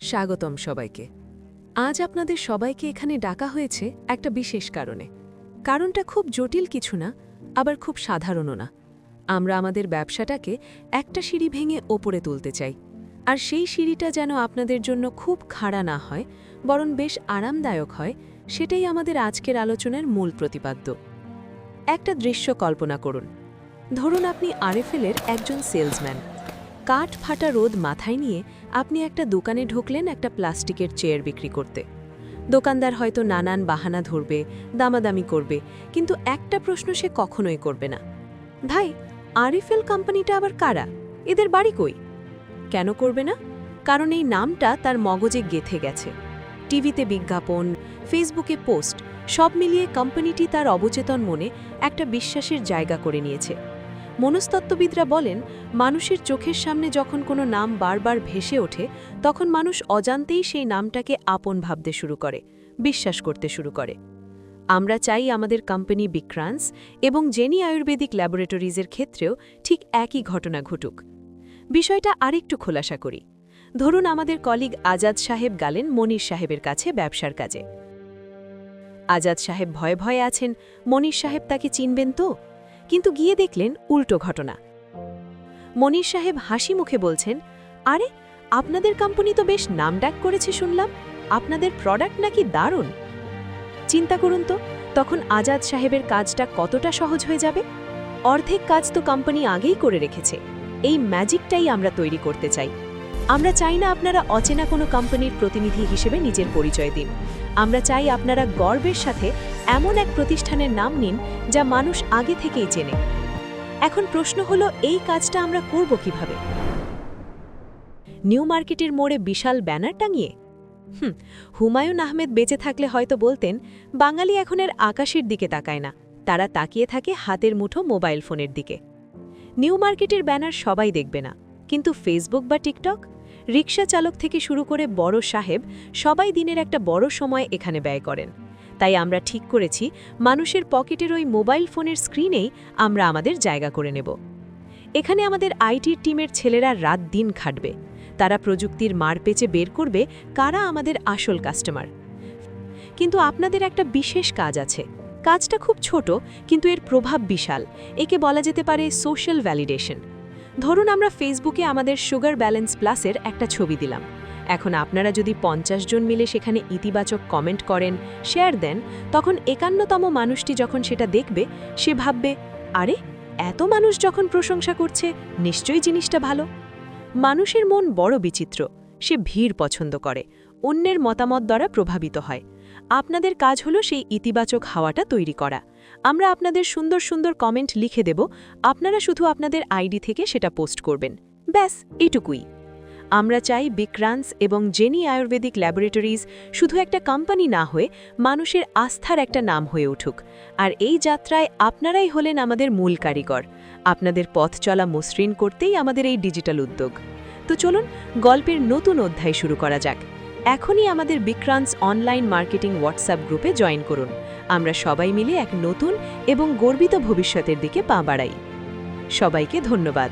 স্বাগতম সবাইকে। আজ আপনাদের সবাইকে এখানে ডাকা হয়েছে একটা বিশেষ কারণে। কারণটা খুব জটিল কিছু না, আবার খুব সাধারণও না। আমরা আমাদের ব্যবসাটাকে একটা সিঁড়ি ভেঙে ওপরে তুলতে চাই, আর সেই সিঁড়িটা যেন আপনাদের জন্য খুব খাড়া না হয়, বরং বেশ আরামদায়ক হয়। সেটাই আমাদের আজকের আলোচনার মূল প্রতিপাদ্য। একটা দৃশ্য কল্পনা করুন। ধরুন আপনি আরএফএলের একজন সেলসম্যান। কাঠ ফাটা রোদ মাথায় নিয়ে আপনি একটা দোকানে ঢুকলেন একটা প্লাস্টিকের চেয়ার বিক্রি করতে। দোকানদার হয়তো নানান বাহানা ধরবে, দামাদামি করবে, কিন্তু একটা প্রশ্ন সে কখনোই করবে না। ভাই, আরএফএল কোম্পানিটা আবার কারা? এদের বাড়ি কই? কেন করবে না? কারণ এই নামটা তার মগজে গেঁথে গেছে। টিভিতে বিজ্ঞাপন, ফেসবুকে পোস্ট, সব মিলিয়ে কোম্পানিটি তার অবচেতন মনে একটা বিশ্বাসের জায়গা করে নিয়েছে। মনস্তত্ত্ববিদরা বলেন, মানুষের চোখের সামনে যখন কোনো নাম বারবার ভেসে ওঠে, তখন মানুষ অজান্তেই সেই নামটাকে আপন ভাবতে শুরু করে, বিশ্বাস করতে শুরু করে। আমরা চাই আমাদের কোম্পানি বিক্রান্স এবং জেনি আয়ুর্বেদিক ল্যাবরেটরিজের ক্ষেত্রেও ঠিক একই ঘটনা ঘটুক। বিষয়টা আরেকটু খোলাসা করি। ধরুন আমাদের কলিগ আজাদ সাহেব গেলেন মনির সাহেবের কাছে ব্যবসার কাজে। আজাদ সাহেব ভয়ে ভয়ে আছেন, মনির সাহেব তাকে চিনবেন তো? কিন্তু গিয়ে দেখলেন উল্টো ঘটনা। মনির সাহেব হাসি মুখে বলছেন, আরে, আপনাদের কোম্পানি তো বেশ নামডাক করেছে শুনলাম, আপনাদের প্রোডাক্ট নাকি দারুণ। চিন্তা করুন তো, তখন আজাদ সাহেবের কাজটা কতটা সহজ হয়ে যাবে। অর্ধেক কাজ তো কোম্পানি আগেই করে রেখেছে। এই ম্যাজিকটাই আমরা তৈরি করতে চাই। আমরা চাই না আপনারা অচেনা কোনো কোম্পানির প্রতিনিধি হিসেবে নিজের পরিচয় দিন। আমরা চাই আপনারা গর্বের সাথে এমন এক প্রতিষ্ঠানের নাম নিন যা মানুষ আগে থেকেই চেনে। এখন প্রশ্ন হলো, এই কাজটা আমরা করব কিভাবে? নিউ মার্কেটের মোড়ে বিশাল ব্যানার টাঙিয়ে? হুমায়ুন আহমেদ বেঁচে থাকলে হয়তো বলতেন, বাঙালি এখন আর আকাশের দিকে তাকায় না, তারা তাকিয়ে থাকে হাতের মুঠো মোবাইল ফোনের দিকে। নিউ মার্কেটের ব্যানার সবাই দেখবে না, কিন্তু ফেসবুক বা টিকটক, রিকশা চালক থেকে শুরু করে বড় সাহেব সবাই দিনের একটা বড় সময় এখানে ব্যয় করেন। তাই আমরা ঠিক করেছি, মানুষের পকেটের ওই মোবাইল ফোনের স্ক্রিনেই আমরা আমাদের জায়গা করে নেব। এখানে আমাদের আইটির টিমের ছেলেরা রাত দিন খাটবে। তারা প্রযুক্তির মারপেচে বের করবে কারা আমাদের আসল কাস্টমার। কিন্তু আপনাদের একটা বিশেষ কাজ আছে। কাজটা খুব ছোট, কিন্তু এর প্রভাব বিশাল। একে বলা যেতে পারে সোশ্যাল ভ্যালিডেশন। ধরুন আমরা ফেসবুকে আমাদের সুগার ব্যালেন্স প্লাসের একটা ছবি দিলাম। এখন আপনারা যদি 50 জন মিলে সেখানে ইতিবাচক কমেন্ট করেন, শেয়ার দেন, তখন 51তম মানুষটি যখন সেটা দেখবে, সে ভাববে, আরে, এত মানুষ যখন প্রশংসা করছে, নিশ্চয়ই জিনিসটা ভালো। মানুষের মন বড় বিচিত্র। সে ভিড় পছন্দ করে, অন্যের মতামত দ্বারা প্রভাবিত হয়। আপনাদের কাজ হলো সেই ইতিবাচক হাওয়াটা তৈরি করা। আমরা আপনাদের সুন্দর সুন্দর কমেন্ট লিখে দেব, আপনারা শুধু আপনাদের আইডি থেকে সেটা পোস্ট করবেন। ব্যাস, এটুকুই। আমরা চাই বিক্রান্স এবং জেনি আয়ুর্বেদিক ল্যাবরেটরিজ শুধু একটা কোম্পানি না হয়ে মানুষের আস্থার একটা নাম হয়ে উঠুক। আর এই যাত্রায় আপনারাই হলেন আমাদের মূল কারিগর। আপনাদের পথ চলা মসৃণ করতেই আমাদের এই ডিজিটাল উদ্যোগ। তো চলুন গল্পের নতুন অধ্যায় শুরু করা যাক। এখনই আমাদের বিক্রান্স অনলাইন মার্কেটিং হোয়াটসঅ্যাপ গ্রুপে জয়েন করুন। আমরা সবাই মিলে এক নতুন এবং গর্বিত ভবিষ্যতের দিকে পা বাড়াই। সবাইকে ধন্যবাদ।